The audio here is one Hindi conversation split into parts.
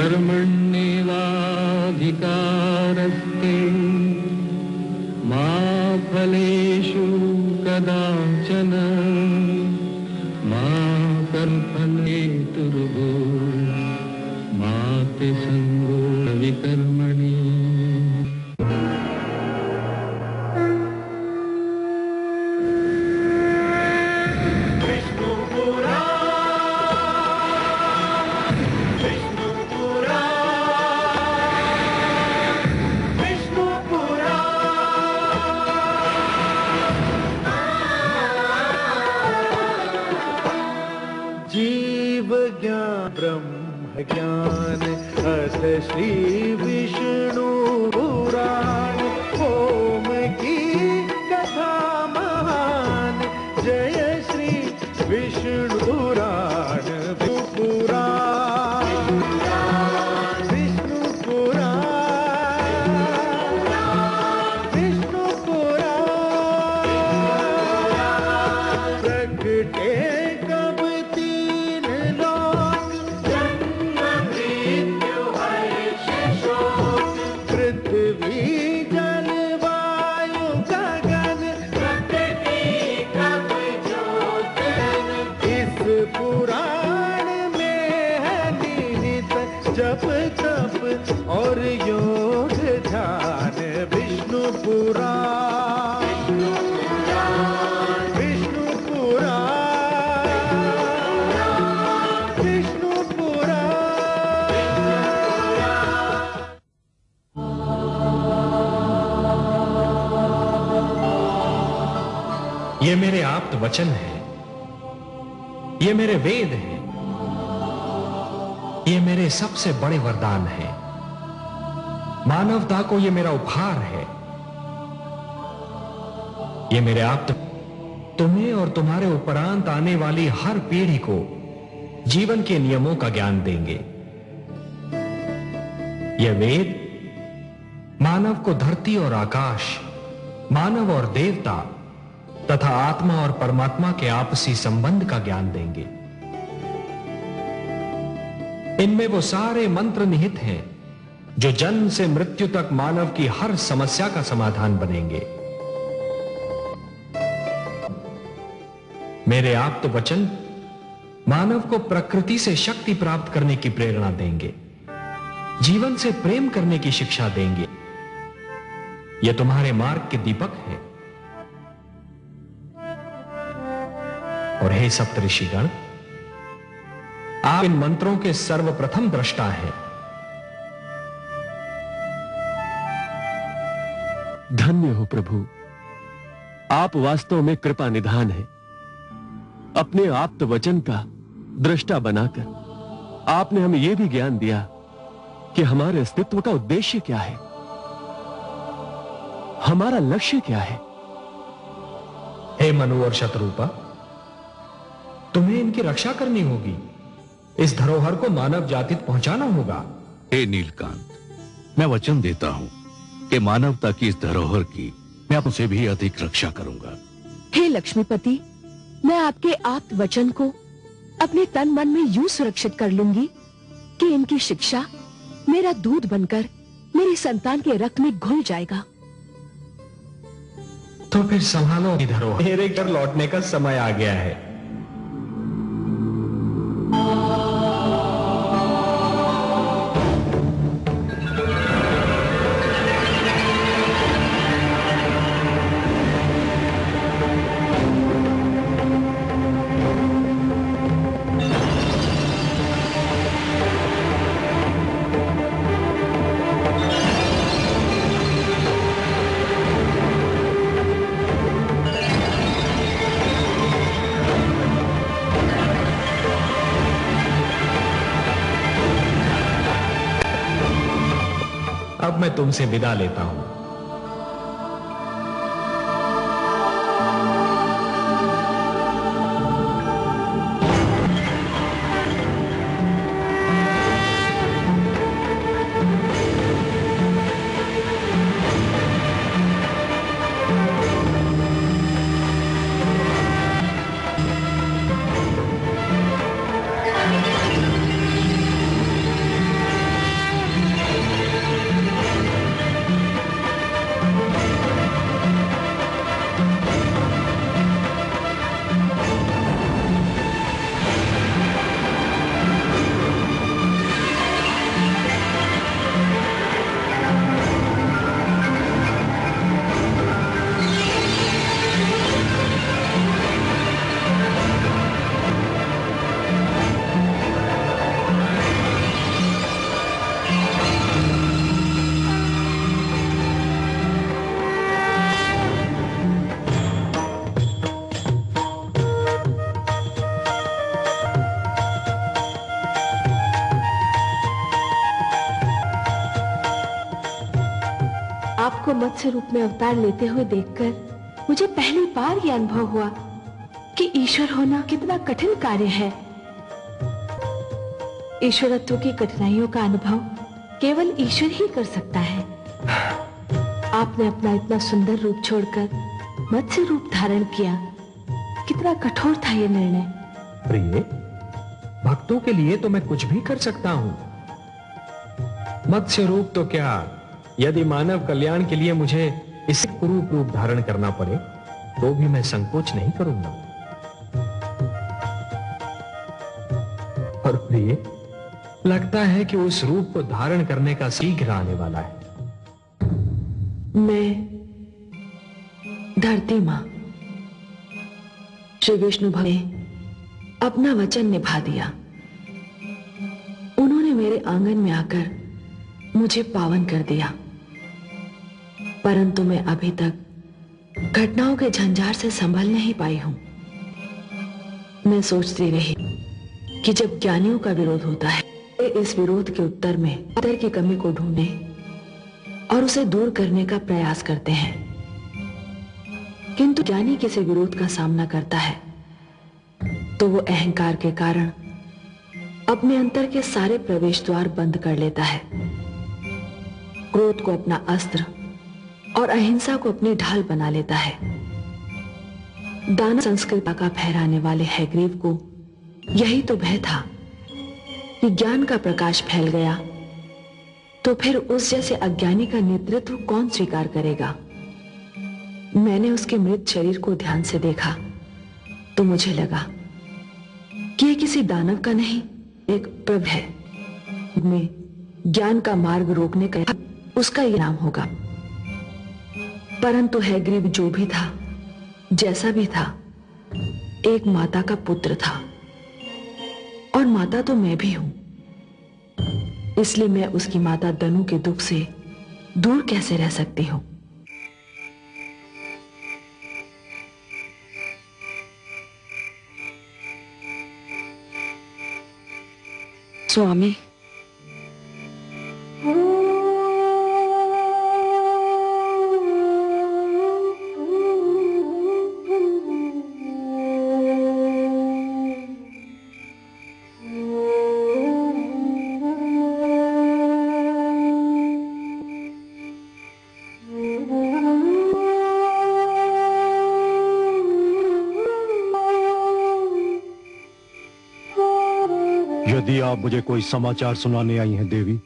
कर्मण्येवाधिकारस्ते मा फलेषु कदाचन मा कर्मफलेतुर्भो मा ते संगो विकर्मणि। ब्रह्म ज्ञान अथ श्री विष्णु पुराण ओम की कथा महान जय श्री विष्णु पुराण विष्णु पुराण विष्णु पुराण प्रगटे जप तप और योग ध्यान विष्णु पुराण विष्णु पुराण विष्णु पुराण। ये मेरे आप्त वचन है, ये मेरे वेद है, ये मेरे सबसे बड़े वरदान है। मानवता को ये मेरा उपहार है। ये मेरे आप्त तुम्हें और तुम्हारे उपरांत आने वाली हर पीढ़ी को जीवन के नियमों का ज्ञान देंगे। ये वेद मानव को धरती और आकाश, मानव और देवता तथा आत्मा और परमात्मा के आपसी संबंध का ज्ञान देंगे। इनमें वो सारे मंत्र निहित हैं जो जन्म से मृत्यु तक मानव की हर समस्या का समाधान बनेंगे। मेरे आप्त वचन मानव को प्रकृति से शक्ति प्राप्त करने की प्रेरणा देंगे, जीवन से प्रेम करने की शिक्षा देंगे। यह तुम्हारे मार्ग के दीपक है। और हे सप्तऋषिगण, आप इन मंत्रों के सर्वप्रथम दृष्टा हैं। धन्य हो प्रभु, आप वास्तव में कृपा निधान हैं। अपने आप्त वचन का दृष्टा बनाकर आपने हमें यह भी ज्ञान दिया कि हमारे अस्तित्व का उद्देश्य क्या है, हमारा लक्ष्य क्या है। हे मनु और शत्रुपा, तुम्हें इनकी रक्षा करनी होगी। इस धरोहर को मानव जाति तक पहुंचाना होगा। हे नीलकांत, मैं वचन देता हूं कि मानवता की इस धरोहर की मैं आपसे भी अधिक रक्षा करूंगा। हे लक्ष्मीपति, मैं आपके आप्त वचन को अपने तन मन में यूं सुरक्षित कर लूंगी कि इनकी शिक्षा मेरा दूध बनकर मेरी संतान के रक्त में घुल जाएगा। तो फिर संभालो धरोहर, मेरे घर लौटने का समय आ गया है। अब मैं तुमसे विदा लेता हूं। आपको मत्स्य रूप में अवतार लेते हुए देखकर मुझे पहली बार यह अनुभव हुआ कि ईश्वर होना कितना कठिन कार्य है। ईश्वरत्व की कठिनाइयों का अनुभव केवल ईश्वर ही कर सकता है। आपने अपना इतना सुंदर रूप छोड़कर मत्स्य रूप धारण किया। कितना कठोर था यह निर्णय। प्रिय, भक्तों के लिए तो मैं कुछ भी कर सकता हूं। मत्स्य रूप तो क्या, यदि मानव कल्याण के लिए मुझे इसी कुरूप रूप धारण करना पड़े तो भी मैं संकोच नहीं करूंगा। और प्रिय, लगता है कि उस रूप को धारण करने का शीघ्र आने वाला है। मैं धरती मां श्री विष्णु भगवान ने अपना वचन निभा दिया। उन्होंने मेरे आंगन में आकर मुझे पावन कर दिया, परंतु मैं अभी तक घटनाओं के झंझार से संभल नहीं पाई हूं। मैं सोचती रही कि जब ज्ञानियों का विरोध होता है, वे इस विरोध के उत्तर में उत्तर की कमी को ढूंढने और उसे दूर करने का प्रयास करते हैं। किंतु ज्ञानी किसी विरोध का सामना करता है तो वो अहंकार के कारण अपने अंतर के सारे प्रवेश द्वार बंद कर लेता है। क्रोध को अपना अस्त्र और अहिंसा को अपनी ढाल बना लेता है। दानव संस्कृति का फहराने वाले हैग्रीव को यही तो भय था कि ज्ञान का प्रकाश फैल गया तो फिर उस जैसे अज्ञानी का नेतृत्व कौन स्वीकार करेगा। मैंने उसके मृत शरीर को ध्यान से देखा तो मुझे लगा कि यह किसी दानव का नहीं, एक प्रभु है। में ज्ञान का मार्ग रोकने का उसका यह नाम होगा। परंतु हैग्रीव जो भी था, जैसा भी था, एक माता का पुत्र था और माता तो मैं भी हूं। इसलिए मैं उसकी माता दनु के दुख से दूर कैसे रह सकती हूं। स्वामी, यदि आप मुझे कोई समाचार सुनाने आई हैं देवी,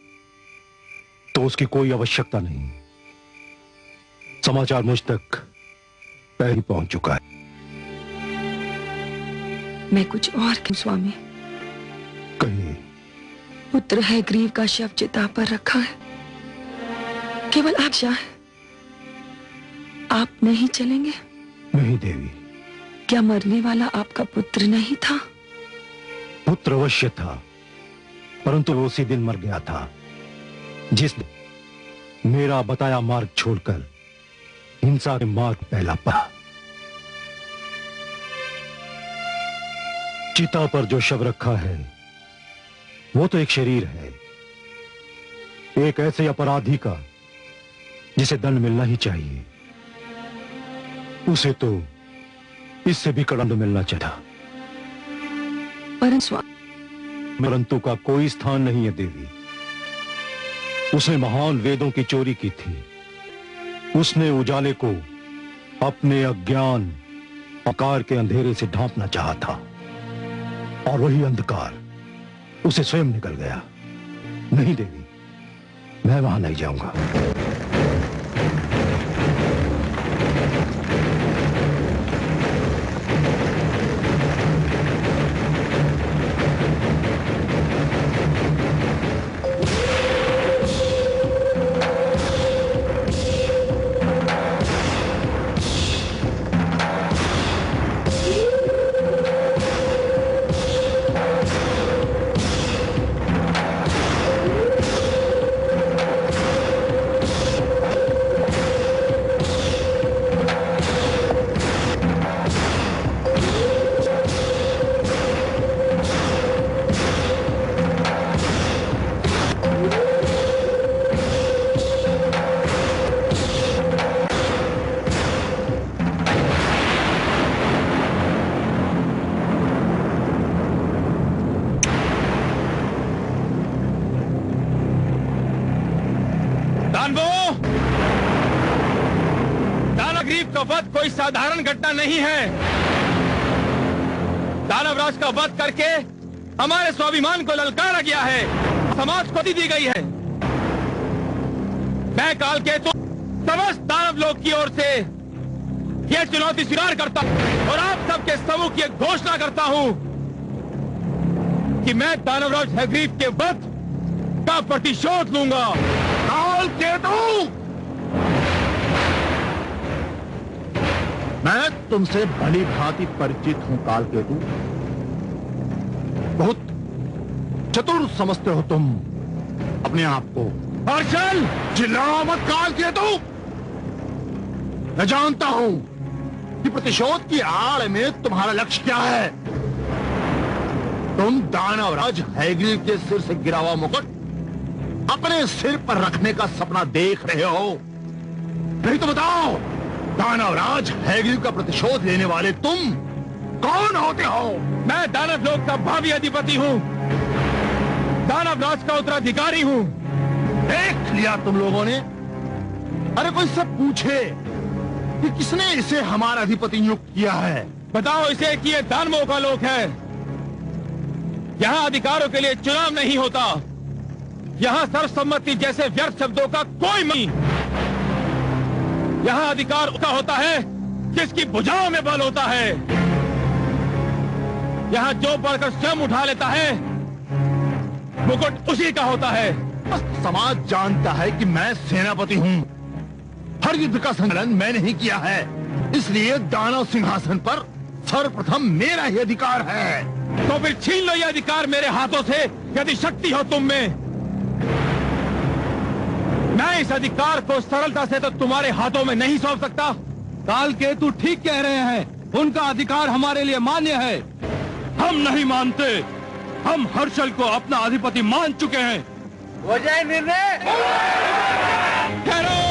तो उसकी कोई आवश्यकता नहीं। समाचार मुझ तक पहले ही पहुंच चुका है। मैं कुछ और कहूं स्वामी। कहिए। पुत्र हैग्रीव का शव चिता पर रखा है। केवल आप चाहे, आप नहीं चलेंगे? नहीं देवी। क्या मरने वाला आपका पुत्र नहीं था? पुत्र अवश्य था, परंतु वो उसी दिन मर गया था जिस मेरा बताया मार्ग छोड़कर हिंसा के मार्ग पहला पड़ा। चिता पर जो शव रखा है वो तो एक शरीर है, एक ऐसे अपराधी का जिसे दंड मिलना ही चाहिए। उसे तो इससे भी कड़ा दंड मिलना चाहिए। परंतु का कोई स्थान नहीं है देवी। उसने महान वेदों की चोरी की थी। उसने उजाले को अपने अज्ञान आकार के अंधेरे से ढांपना चाहा था और वही अंधकार उसे स्वयं निकल गया। नहीं देवी, मैं वहां नहीं जाऊंगा। का वध कोई साधारण घटना नहीं है। दानवराज का वध करके हमारे स्वाभिमान को ललकारा गया है, समाज को दी गई है। मैं कालकेतु समस्त दानव लोक की ओर से यह चुनौती स्वीकार करता हूं और आप सबके समूह की एक घोषणा करता हूं कि मैं दानवराज हयग्रीव के वध का प्रतिशोध लूंगा। कालकेतु, मैं तुमसे भली भांति परिचित हूं कालकेतु। बहुत चतुर समझते हो तुम अपने आप को। हर्षल, चिल्लाओ मत कालकेतु। मैं जानता हूं कि प्रतिशोध की आड़ में तुम्हारा लक्ष्य क्या है। तुम दानवराज हयग्रीव के सिर से गिरा हुआ मुकुट अपने सिर पर रखने का सपना देख रहे हो। नहीं तो बताओ, दानवराज हयग्रीव का प्रतिशोध लेने वाले तुम कौन होते हो? मैं दानव लोक का भावी अधिपति हूँ, दानवराज का उत्तराधिकारी हूँ। देख लिया तुम लोगों ने। अरे कोई सब पूछे कि किसने इसे हमारा अधिपति नियुक्त किया है? बताओ इसे कि ये दानवों का लोक है। यहाँ अधिकारों के लिए चुनाव नहीं होता। यहाँ सर्वसम्मति जैसे व्यर्थ शब्दों का कोई नहीं। यहाँ अधिकार उसका होता है जिसकी भुजाओं में बल होता है। यहाँ जो बढ़कर स्वयं उठा लेता है मुकुट उसी का होता है। समाज जानता है कि मैं सेनापति हूँ। हर युद्ध का संचालन मैंने ही किया है, इसलिए दानव सिंहासन पर सर्वप्रथम मेरा ही अधिकार है। तो फिर छीन लो ये अधिकार मेरे हाथों से, यदि शक्ति हो तुम में। मैं इस अधिकार को सरलता से तो तुम्हारे हाथों में नहीं सौंप सकता। कालकेतु ठीक कह रहे हैं, उनका अधिकार हमारे लिए मान्य है। हम नहीं मानते, हम हर्षल को अपना अधिपति मान चुके हैं। हो जाए निर्णय। ठहरो।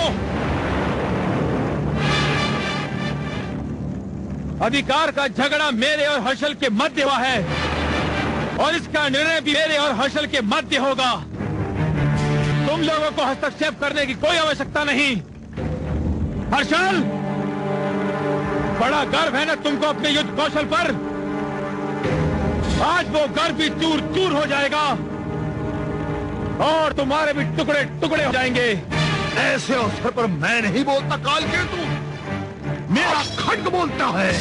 अधिकार का झगड़ा मेरे और हर्षल के मध्य हुआ है और इसका निर्णय भी मेरे और हर्षल के मध्य होगा। तुम लोगों को हस्तक्षेप करने की कोई आवश्यकता नहीं। हर्षल, बड़ा गर्व है ना तुमको अपने युद्ध कौशल पर। आज वो गर्व भी चूर चूर हो जाएगा और तुम्हारे भी टुकड़े टुकड़े हो जाएंगे। ऐसे अवसर पर मैं नहीं बोलता कालकेतु, मेरा खड्ग बोलता है।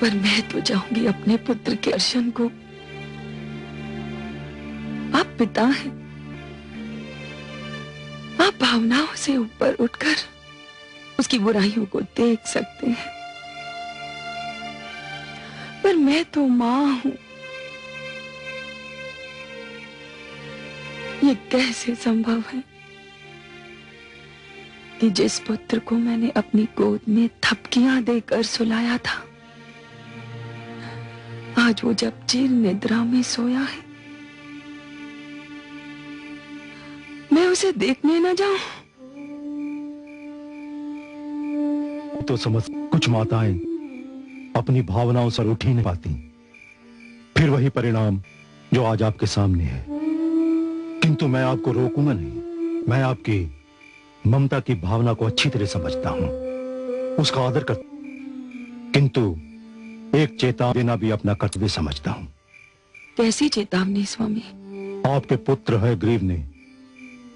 पर मैं तो चाहूंगी अपने पुत्र के दर्शन को। आप पिता हैं, आप भावनाओं से ऊपर उठकर उसकी बुराइयों को देख सकते हैं, पर मैं तो मां हूं। ये कैसे संभव है कि जिस पुत्र को मैंने अपनी गोद में थपकियां देकर सुलाया था, आज वो जब चिर निद्रा में सोया है, मैं उसे देखने न जाऊं। तो समझ, कुछ माताएं अपनी भावनाओं से उठ ही नहीं पाती, फिर वही परिणाम जो आज आपके सामने है। किंतु मैं आपको रोकूंगा नहीं। मैं आपकी ममता की भावना को अच्छी तरह समझता हूं, उसका आदर करता हूं, किंतु एक चेतावनी देना भी अपना कर्तव्य समझता हूं। कैसी चेतावनी स्वामी? आपके पुत्र हयग्रीव ने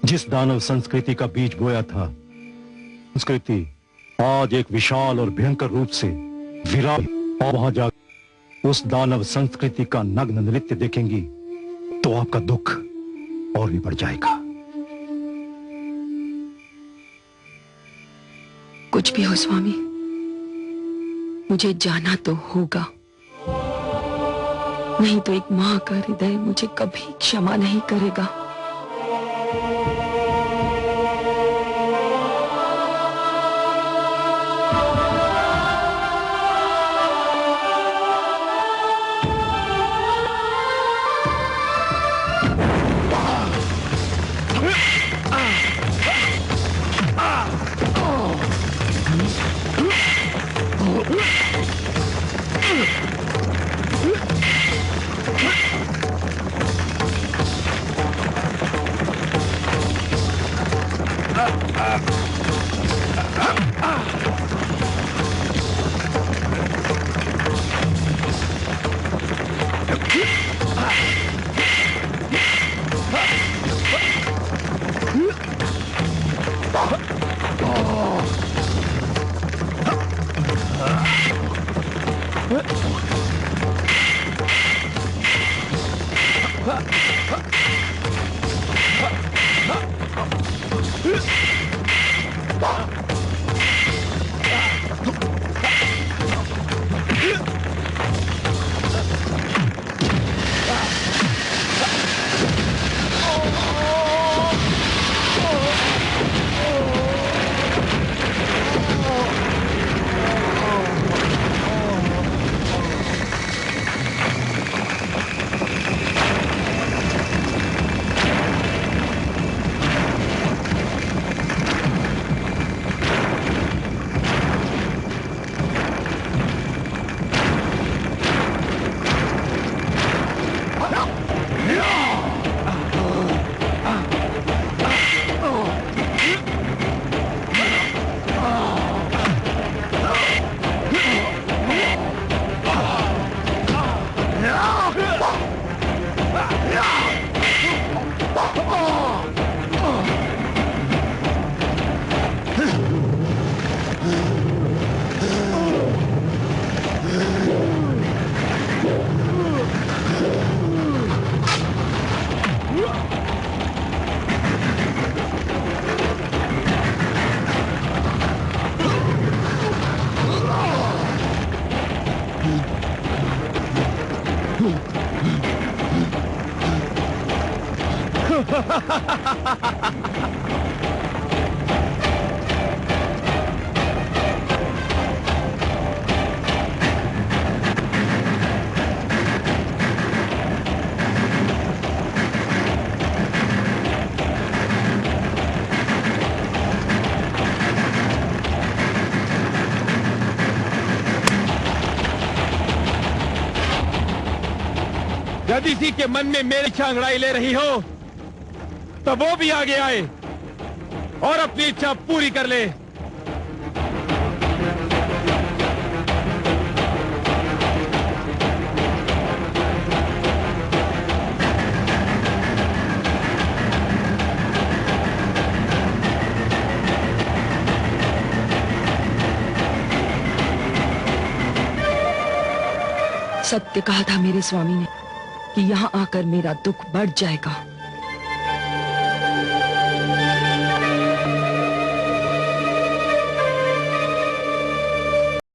जिस दानव संस्कृति का बीज बोया था, संस्कृति आज एक विशाल और भयंकर रूप से विराट, और वहां जाकर उस दानव संस्कृति का नग्न नृत्य देखेंगी तो आपका दुख और भी बढ़ जाएगा। कुछ भी हो स्वामी, मुझे जाना तो होगा। नहीं तो एक माँ का हृदय मुझे कभी क्षमा नहीं करेगा। यदि किसी के मन में मेरी इच्छा अंगड़ाई ले रही हो तो वो भी आगे आए और अपनी इच्छा पूरी कर ले। सत्य कहा था मेरे स्वामी ने कि यहाँ आकर मेरा दुख बढ़ जाएगा।